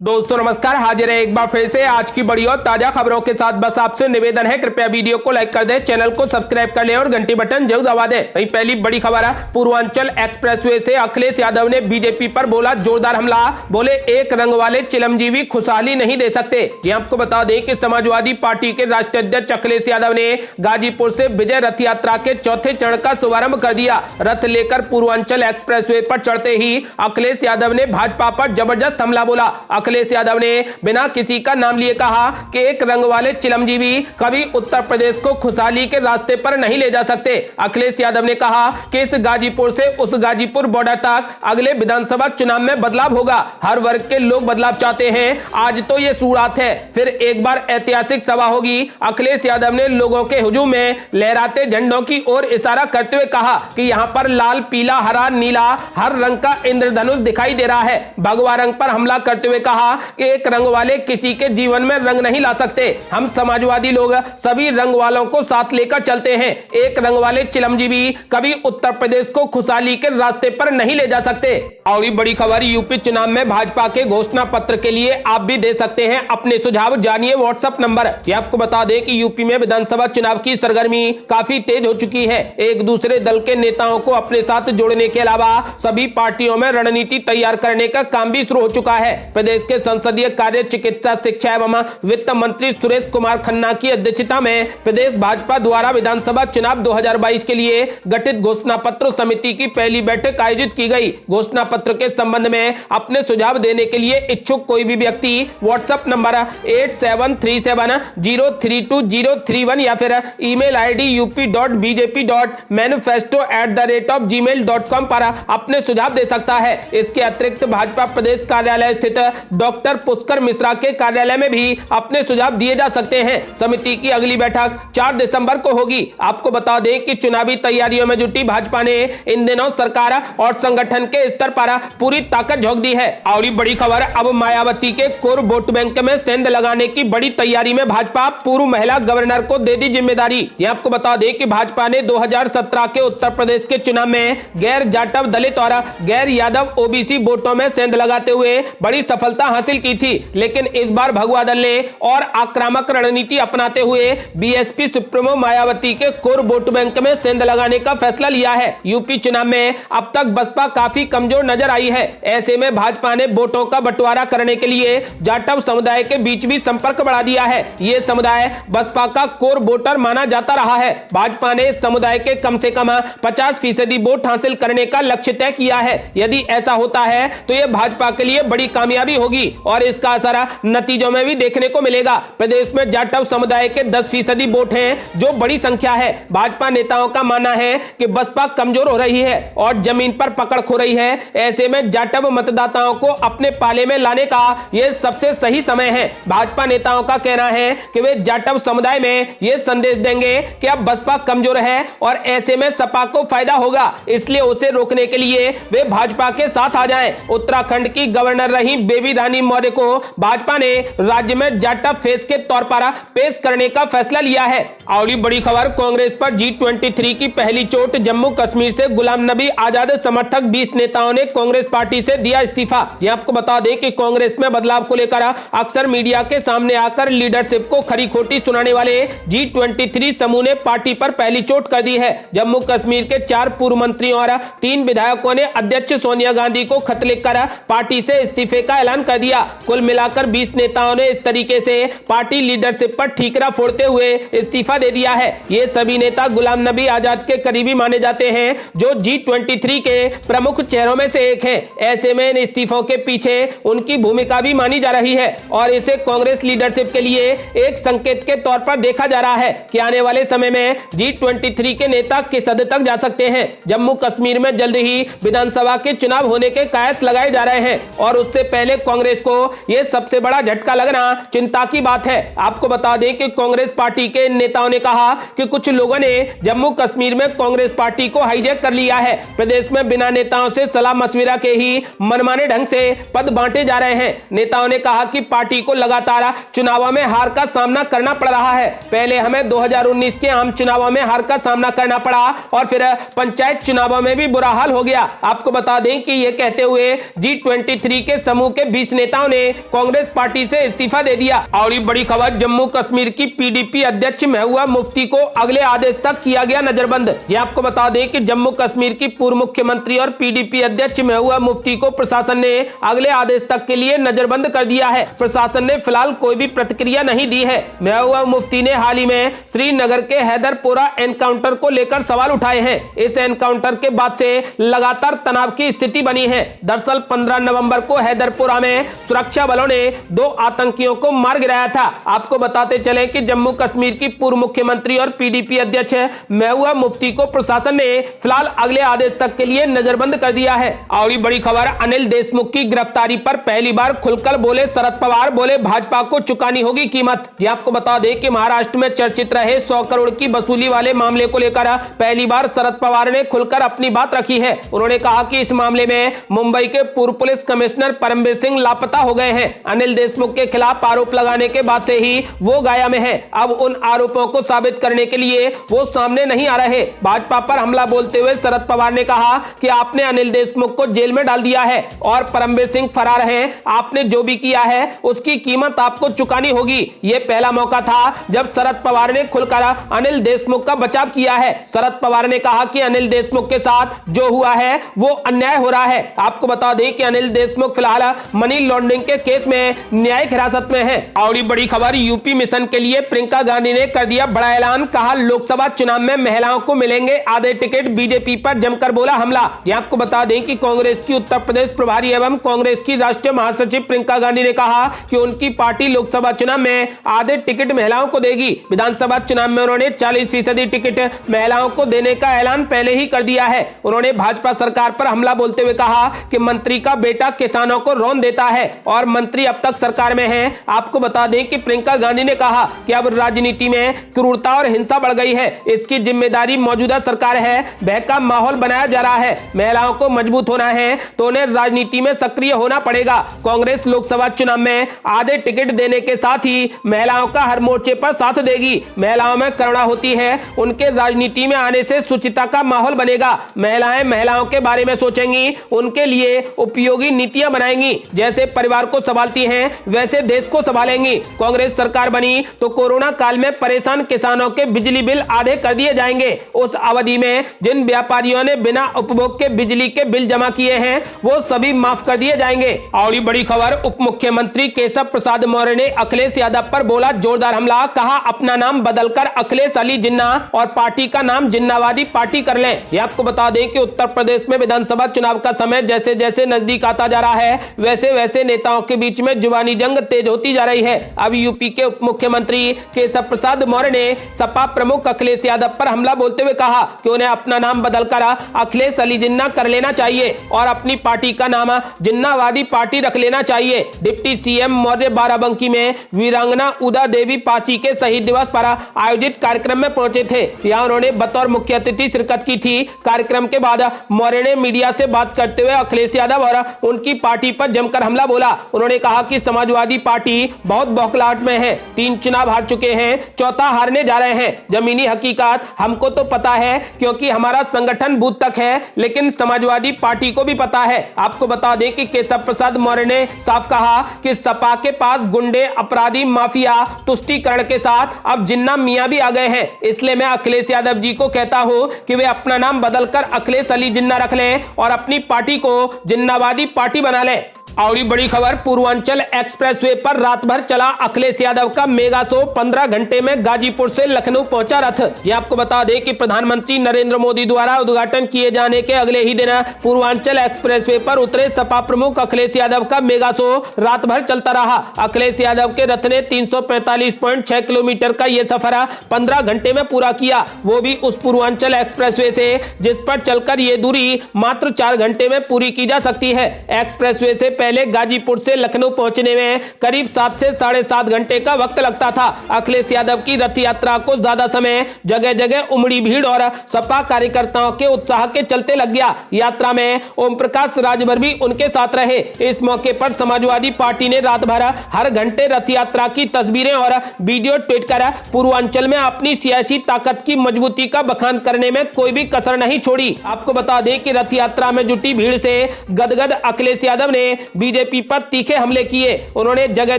दोस्तों नमस्कार, हाजिर है एक बार फिर से आज की बड़ी और ताजा खबरों के साथ। बस आपसे निवेदन है, कृपया वीडियो को लाइक कर दें, चैनल को सब्सक्राइब कर लें और घंटी बटन जरूर दबा दें। वहीं पहली बड़ी खबर है, पूर्वांचल एक्सप्रेसवे से अखिलेश यादव ने बीजेपी पर बोला जोरदार हमला। बोले एक रंग वाले चिलमजीवी खुशहाली नहीं दे सकते। जी आपको बता दें कि समाजवादी पार्टी के राष्ट्रीय अध्यक्ष अखिलेश यादव ने गाजीपुर से विजय रथ यात्रा के चौथे चरण का शुभारंभ कर दिया। रथ लेकर पूर्वांचल एक्सप्रेसवे पर चढ़ते ही अखिलेश यादव ने भाजपा पर जबरदस्त हमला बोला। अखिलेश यादव ने बिना किसी का नाम लिए कहा कि एक रंग वाले चिलमजीवी कभी उत्तर प्रदेश को खुशहाली के रास्ते पर नहीं ले जा सकते। अखिलेश यादव ने कहा कि इस गाजीपुर से उस गाजीपुर बॉर्डर तक अगले विधानसभा चुनाव में बदलाव होगा। हर वर्ग के लोग बदलाव चाहते हैं। आज तो ये शुरुआत है, फिर एक बार ऐतिहासिक सभा होगी। अखिलेश यादव ने लोगों के हुजूम में लहराते झंडों की ओर इशारा करते हुए कहा कि यहां पर लाल, पीला, हरा, नीला हर रंग का इंद्रधनुष दिखाई दे रहा है। भगवा रंग पर हमला करते हुए कहा एक रंग वाले किसी के जीवन में रंग नहीं ला सकते। हम समाजवादी लोग सभी रंग वालों को साथ लेकर चलते हैं। एक रंग वाले चिलमजीवी कभी उत्तर प्रदेश को खुशहाली के रास्ते पर नहीं ले जा सकते। और ये बड़ी खबर, यूपी चुनाव में भाजपा के घोषणा पत्र के लिए आप भी दे सकते हैं अपने सुझाव। जानिए व्हाट्सएप नंबर। ये आपको बता दें कि यूपी में विधानसभा चुनाव की सरगर्मी काफी तेज हो चुकी है। एक दूसरे दल के नेताओं को अपने साथ जोड़ने के अलावा सभी पार्टियों में रणनीति तैयार करने का काम भी शुरू हो चुका है। प्रदेश के संसदीय कार्य, चिकित्सा, शिक्षा एवं वित्त मंत्री सुरेश कुमार खन्ना की अध्यक्षता में प्रदेश भाजपा द्वारा विधानसभा चुनाव 2022 के लिए गठित घोषणा पत्र समिति की पहली बैठक आयोजित की गई। घोषणा पत्र के संबंध में अपने सुझाव देने के लिए इच्छुक कोई भी व्यक्ति व्हाट्सएप नंबर 8737032031 या फिर ईमेल आईडी up.bjp.manifesto@gmail.com पर अपने सुझाव दे सकता है। इसके अतिरिक्त भाजपा प्रदेश कार्यालय स्थित डॉक्टर पुष्कर मिश्रा के कार्यालय में भी अपने सुझाव दिए जा सकते हैं। समिति की अगली बैठक 4 दिसंबर को होगी। आपको बता दें कि चुनावी तैयारियों में जुटी भाजपा ने इन दिनों सरकार और संगठन के स्तर पर पूरी ताकत झोंक दी है। और ये बड़ी खबर, अब मायावती के कोर वोट बैंक में सेंध लगाने की बड़ी तैयारी में भाजपा पूर्व महिला गवर्नर को दे दी जिम्मेदारी। यह आपको बता दें कि भाजपा ने 2017 के उत्तर प्रदेश के चुनाव में गैर जाटव, दलित और गैर यादव ओबीसी वोटों में सेंध लगाते हुए बड़ी सफलता हासिल की थी। लेकिन इस बार भगवा दल ने और आक्रामक रणनीति अपनाते हुए बीएसपी सुप्रीमो मायावती के कोर वोट बैंक में सेंध लगाने का फैसला लिया है। यूपी चुनाव में अब तक बसपा काफी कमजोर नजर आई है। ऐसे में भाजपा ने वोटों का बंटवारा करने के लिए जाटव समुदाय के बीच भी संपर्क बढ़ा दिया है। ये समुदाय बसपा का कोर वोटर माना जाता रहा है। भाजपा ने इस समुदाय के कम से कम 50% वोट हासिल करने का लक्ष्य तय किया है। यदि ऐसा होता है तो यह भाजपा के लिए बड़ी कामयाबी होगी और इसका असर नतीजों में भी देखने को मिलेगा। प्रदेश में जाटव समुदाय के 10% वोट हैं, जो बड़ी संख्या है। भाजपा नेताओं का मानना है कि बसपा कमजोर हो रही है और जमीन पर पकड़ खो रही है। ऐसे में जाटव मतदाताओं को अपने पाले में लाने का यह सबसे सही समय है। भाजपा नेताओं का कहना है कि वे जाटव समुदाय में यह संदेश देंगे कि अब बसपा कमजोर है और ऐसे में सपा को फायदा होगा, इसलिए उसे रोकने के लिए वे भाजपा के साथ आ जाएं। उत्तराखंड की गवर्नर रही बेबी रानी मौर्य को भाजपा ने राज्य में जाटव फेस के तौर पर पेश करने का फैसला लिया है। और बड़ी खबर, कांग्रेस पर G23 की पहली चोट। जम्मू कश्मीर से गुलाम नबी आजाद समर्थक 20 नेताओं ने कांग्रेस पार्टी से दिया इस्तीफा। यह आपको बता दें कि कांग्रेस में बदलाव को लेकर अक्सर मीडिया के सामने आकर लीडरशिप को खरी खोटी सुनाने वाले G23 समूह ने पार्टी पर पहली चोट कर दी है। जम्मू कश्मीर के 4 पूर्व मंत्रियों और 3 विधायकों ने अध्यक्ष सोनिया गांधी को खत लिखकर पार्टी से इस्तीफे का ऐलान कर दिया। कुल मिलाकर 20 नेताओं ने इस तरीके से पार्टी लीडरशिप पर ठीकरा फोड़ते हुए इस्तीफा दे दिया है। ये सभी नेता गुलाम नबी आजाद के करीबी माने जाते हैं, जो G23 के प्रमुख चेहरों में से एक हैं। ऐसे में इन इस्तीफों के पीछे उनकी भूमिका भी मानी जा रही है और इसे कांग्रेस लीडरशिप के लिए एक संकेत के तौर पर देखा जा रहा है कि आने वाले समय में G23 के नेता किस हद तक जा सकते हैं। जम्मू कश्मीर में जल्द ही विधानसभा के चुनाव होने के कयास लगाए जा रहे हैं और उससे पहले कांग्रेस को यह सबसे बड़ा झटका लगना चिंता की बात है। आपको बता दें कि कांग्रेस पार्टी के नेताओं नेताओं ने कहा कि कुछ लोगों ने जम्मू कश्मीर में कांग्रेस पार्टी को हाईजैक कर लिया है। प्रदेश में बिना नेताओं से सलाह मशविरा के ही मनमाने ढंग से पद बांटे जा रहे हैं। नेताओं ने कहा कि पार्टी को लगातार चुनावों में हार का सामना करना पड़ रहा है। पहले हमें 2019 के आम चुनावों में हार का सामना करना पड़ा और फिर पंचायत चुनावों में भी बुरा हाल हो गया। आपको बता दें कि ये कहते हुए G23 के समूह के 20 नेताओं ने कांग्रेस पार्टी से इस्तीफा दे दिया। और ये बड़ी खबर, जम्मू कश्मीर की PDP अध्यक्ष महबूबा मुफ्ती को अगले आदेश तक किया गया नजरबंद। ये आपको बता दें कि जम्मू कश्मीर की पूर्व मुख्यमंत्री और PDP अध्यक्ष महबूबा मुफ्ती को प्रशासन ने अगले आदेश तक के लिए नजरबंद कर दिया है। प्रशासन ने फिलहाल कोई भी प्रतिक्रिया नहीं दी है। महबूबा मुफ्ती ने हाल ही में श्रीनगर के हैदरपुरा एनकाउंटर को लेकर सवाल उठाए हैं। इस एनकाउंटर के बाद से लगातार तनाव की स्थिति बनी है। दरअसल 15 नवंबर को हैदरपुरा में सुरक्षा बलों ने 2 आतंकियों को मार गिराया था। आपको बताते चले कि जम्मू कश्मीर की पूर्व मुख्यमंत्री और PDP अध्यक्ष महबूबा मुफ्ती को प्रशासन ने फिलहाल अगले आदेश तक के लिए नजरबंद कर दिया है। और बड़ी खबर, अनिल देशमुख की गिरफ्तारी पर पहली बार खुलकर बोले शरद पवार, बोले भाजपा को चुकानी होगी कीमत। ये आपको बता दें कि महाराष्ट्र में चर्चित रहे 100 करोड़ की वसूली वाले मामले को लेकर पहली बार शरद पवार ने खुलकर अपनी बात रखी है। उन्होंने कहा कि इस मामले में मुंबई के पूर्व पुलिस कमिश्नर परमबीर सिंह लापता हो गए हैं। अनिल देशमुख के खिलाफ आरोप लगाने के बाद से ही वो गाया में है। अब उन आरोपों को साबित करने के लिए वो सामने नहीं आ रहे। भाजपा पर हमला बोलते हुए शरद पवार ने कहा कि आपने अनिल देशमुख को जेल में डाल दिया है और परमबीर सिंह फरार हैं। आपने जो भी किया है उसकी कीमत आपको चुकानी होगी। ये पहला मौका था जब शरद पवार ने खुलकर अनिल देशमुख का बचाव किया है। शरद पवार ने कहा कि अनिल देशमुख के साथ जो हुआ है वो अन्याय हो रहा है। आपको बता दें कि अनिल देशमुख फिलहाल मनी लॉन्ड्रिंग के केस में न्यायिक हिरासत में है। और बड़ी खबर, यूपी मिशन के लिए प्रियंका गांधी ने कर दिया बड़ा ऐलान। कहा लोकसभा चुनाव में महिलाओं को मिलेंगे आधे टिकट। बीजेपी पर जमकर बोला हमला। ये आपको बता दें कि कांग्रेस की उत्तर प्रदेश प्रभारी एवं कांग्रेस की राष्ट्रीय महासचिव प्रियंका गांधी ने कहा कि उनकी पार्टी लोकसभा चुनाव में आधे टिकट महिलाओं को देगी। विधानसभा चुनाव में उन्होंने 40% टिकट महिलाओं को देने का ऐलान पहले ही कर दिया है। उन्होंने भाजपा सरकार पर हमला बोलते हुए कहा कि मंत्री का बेटा किसानों को रौंद देता है और मंत्री अब तक सरकार में है। आपको बता दें कि प्रियंका गांधी ने कहा कि अब राजनीति में क्रूरता और हिंसा बढ़ गई है। इसकी जिम्मेदारी मौजूदा सरकार है। भय का माहौल बनाया जा रहा है। महिलाओं को मजबूत होना है तो उन्हें राजनीति में सक्रिय होना पड़ेगा। कांग्रेस लोकसभा चुनाव में आधे टिकट देने के साथ ही महिलाओं का हर मोर्चे पर साथ देगी। महिलाओं में करुणा होती है, उनके राजनीति में आने से सुचिता का माहौल बनेगा। महिलाएं महिलाओं के बारे में सोचेंगी, उनके लिए उपयोगी नीतियां बनाएंगी। जैसे परिवार को संभालती हैं वैसे देश को संभालेंगी। कांग्रेस सरकार बनी तो कोरोना काल में परेशान किसानों के बिजली बिल आधे कर दिए जाएंगे। उस अवधि में जिन व्यापारियों ने बिना उपभोग के बिजली के बिल जमा किए हैं वो सभी माफ कर दिए जाएंगे। और ये बड़ी खबर, उप मुख्यमंत्री केशव प्रसाद मौर्य ने अखिलेश यादव पर बोला जोरदार हमला। कहा अपना नाम बदलकर अखिलेश अली जिन्ना और पार्टी का नाम जिन्नावादी पार्टी कर लें। ये आपको बता दें कि उत्तर प्रदेश में विधानसभा चुनाव का समय जैसे जैसे नजदीक आता जा रहा है वैसे वैसे नेताओं के बीच में जुबानी जंग तेज होती जा रही है। अब यूपी के उप मुख्यमंत्री केशव प्रसाद मौर्य ने सपा प्रमुख अखिलेश यादव पर हमला बोलते हुए कहा कि उन्हें अपना नाम बदलकर अखिलेश अली जिन्ना कर लेना चाहिए और अपनी पार्टी का नाम जिन्नावादी पार्टी रख लेना चाहिए। डिप्टी सीएम मौर्य बाराबंकी में वीरांगना उदा देवी पासी के शहीद दिवस पर आयोजित कार्यक्रम में पहुंचे थे। यहाँ उन्होंने बतौर मुख्य अतिथि शिरकत की थी। कार्यक्रम के बाद मौर्य ने मीडिया से बात करते हुए अखिलेश यादव और उनकी पार्टी पर जमकर हमला बोला। उन्होंने कहा कि समाजवादी पार्टी बहुत बौखलाहट में है। 3 चुनाव हार चुके हैं, चौथा हारने जा रहे हैं। जमीनी हकीकत हमको तो पता है क्योंकि हमारा संगठन बूथ तक है, लेकिन समाजवादी पार्टी को भी पता है। आपको बता दें कि केशव प्रसाद मौर्य ने साफ कहा कि सपा के पास गुंडे, अपराधी, माफिया, तुष्टीकरण के साथ अब जिन्ना मियां भी आ गए हैं। इसलिए मैं अखिलेश यादव जी को कहता हूं कि वे अपना नाम बदलकर अखिलेश अली जिन्ना रख लें और अपनी पार्टी को जिन्नावादी पार्टी बना लें। और ये बड़ी खबर, पूर्वांचल एक्सप्रेसवे पर रात भर चला अखिलेश यादव का मेगा शो। 15 घंटे में गाजीपुर से लखनऊ पहुंचा रथ। ये आपको बता दें कि प्रधानमंत्री नरेंद्र मोदी द्वारा उद्घाटन किए जाने के अगले ही दिन पूर्वांचल एक्सप्रेसवे पर उतरे सपा प्रमुख अखिलेश यादव का मेगा शो रात भर चलता रहा। अखिलेश यादव के रथ ने 345.6 किलोमीटर का यह सफर 15 घंटे में पूरा किया, वो भी उस पूर्वांचल एक्सप्रेसवे से जिस पर चलकर ये दूरी मात्र 4 घंटे में पूरी की जा सकती है। एक्सप्रेसवे से पहले गाजीपुर से लखनऊ पहुंचने में करीब 7 से 7.5 घंटे का वक्त लगता था। अखिलेश यादव की रथ यात्रा को ज्यादा समय जगह जगह उमड़ी भीड़ और सपा कार्यकर्ताओं के उत्साह के चलते लग गया। यात्रा में ओम प्रकाश राजभर भी उनके साथ रहे। इस मौके पर समाजवादी पार्टी ने रात भर हर घंटे रथ यात्रा की तस्वीरें और वीडियो ट्वीट कर पूर्वांचल में अपनी सियासी ताकत की मजबूती का बखान करने में कोई भी कसर नहीं छोड़ी। आपको बता दें कि रथ यात्रा में जुटी भीड़ से गदगद अखिलेश यादव ने बीजेपी पर तीखे हमले किए। उन्होंने जगह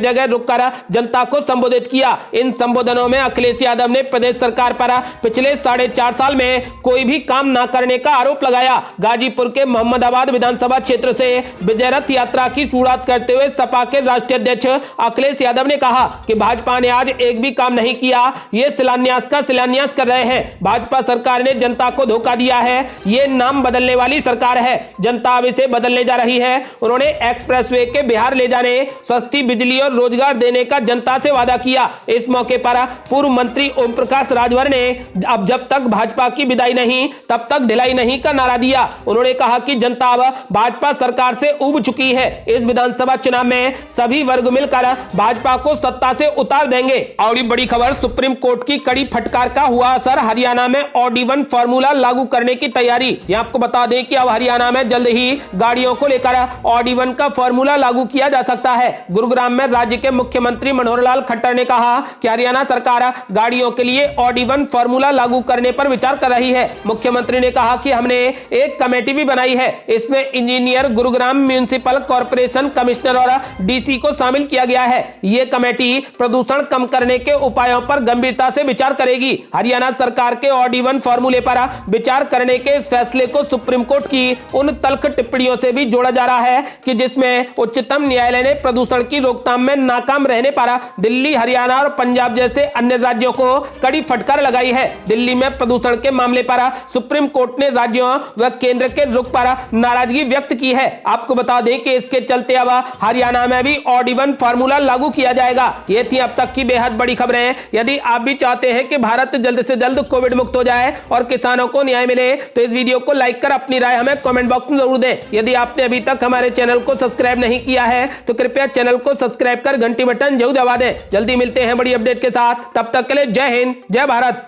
जगह रुककर जनता को संबोधित किया। इन संबोधनों में अखिलेश यादव ने प्रदेश सरकार पर पिछले 4.5 साल में कोई भी काम न करने का आरोप लगाया। गाजीपुर के मोहम्मदाबाद विधानसभा क्षेत्र से विजय रथ यात्रा की शुरुआत करते हुए सपा के राष्ट्रीय अध्यक्ष अखिलेश यादव ने कहा कि भाजपा ने आज एक भी काम नहीं किया, ये शिलान्यास का शिलान्यास कर रहे हैं। भाजपा सरकार ने जनता को धोखा दिया है, ये नाम बदलने वाली सरकार है, जनता अब इसे बदलने जा रही है। उन्होंने एक्सप्रेसवे के बिहार ले जाने, सस्ती बिजली और रोजगार देने का जनता से वादा किया। इस मौके पर पूर्व मंत्री ओम प्रकाश राजभर ने अब जब तक भाजपा की विदाई नहीं तब तक ढिलाई नहीं का नारा दिया। उन्होंने कहा कि जनता अब भाजपा सरकार से उब चुकी है। इस विधानसभा चुनाव में सभी वर्ग मिलकर भाजपा को सत्ता से उतार देंगे। और बड़ी खबर, सुप्रीम कोर्ट की कड़ी फटकार का हुआ असर, हरियाणा में ऑडी-1 फॉर्मूला लागू करने की तैयारी। ये आपको बता दें कि अब हरियाणा में जल्द ही गाड़ियों को लेकर ऑडी-1 का फॉर्मूला लागू किया जा सकता है। गुरुग्राम में राज्य के मुख्यमंत्री मनोहर लाल खट्टर ने कहा कि हरियाणा सरकार गाड़ियों के लिए ऑडी-1 फॉर्मूला लागू करने पर विचार कर रही है। मुख्यमंत्री ने कहा कि हमने एक कमेटी भी बनाई है, इसमें engineer, Gurugram municipal corporation commissioner और डीसी को शामिल किया गया है। ये कमेटी प्रदूषण कम करने के उपायों पर गंभीरता से विचार करेगी। हरियाणा सरकार के ऑडी-1 फॉर्मूले पर विचार करने के इस फैसले को सुप्रीम कोर्ट की उन तल्ख टिप्पणियों से भी जोड़ा जा रहा है कि जिसमें उच्चतम न्यायालय ने प्रदूषण की रोकथाम में नाकाम रहने पर दिल्ली, हरियाणा और पंजाब जैसे अन्य राज्यों को कड़ी फटकार लगाई है। दिल्ली में प्रदूषण के मामले पर सुप्रीम कोर्ट ने राज्यों व केंद्र के रुख पर नाराजगी व्यक्त की है। आपको बता दें कि इसके चलते अब हरियाणा में भी ऑडी-1 फॉर्मूला लागू किया जाएगा। ये थी अब तक की बेहद बड़ी खबरें। यदि आप भी चाहते हैं कि भारत जल्द से जल्द कोविड मुक्त हो जाए और किसानों को न्याय मिले तो इस वीडियो को लाइक कर अपनी राय हमें कमेंट बॉक्स में जरूर दें। यदि आपने अभी तक हमारे चैनल को सब्सक्राइब नहीं किया है तो कृपया चैनल को सब्सक्राइब कर घंटी बटन जरूर दबा दें। जल्दी मिलते हैं बड़ी अपडेट के साथ, तब तक के लिए जय हिंद, जय भारत।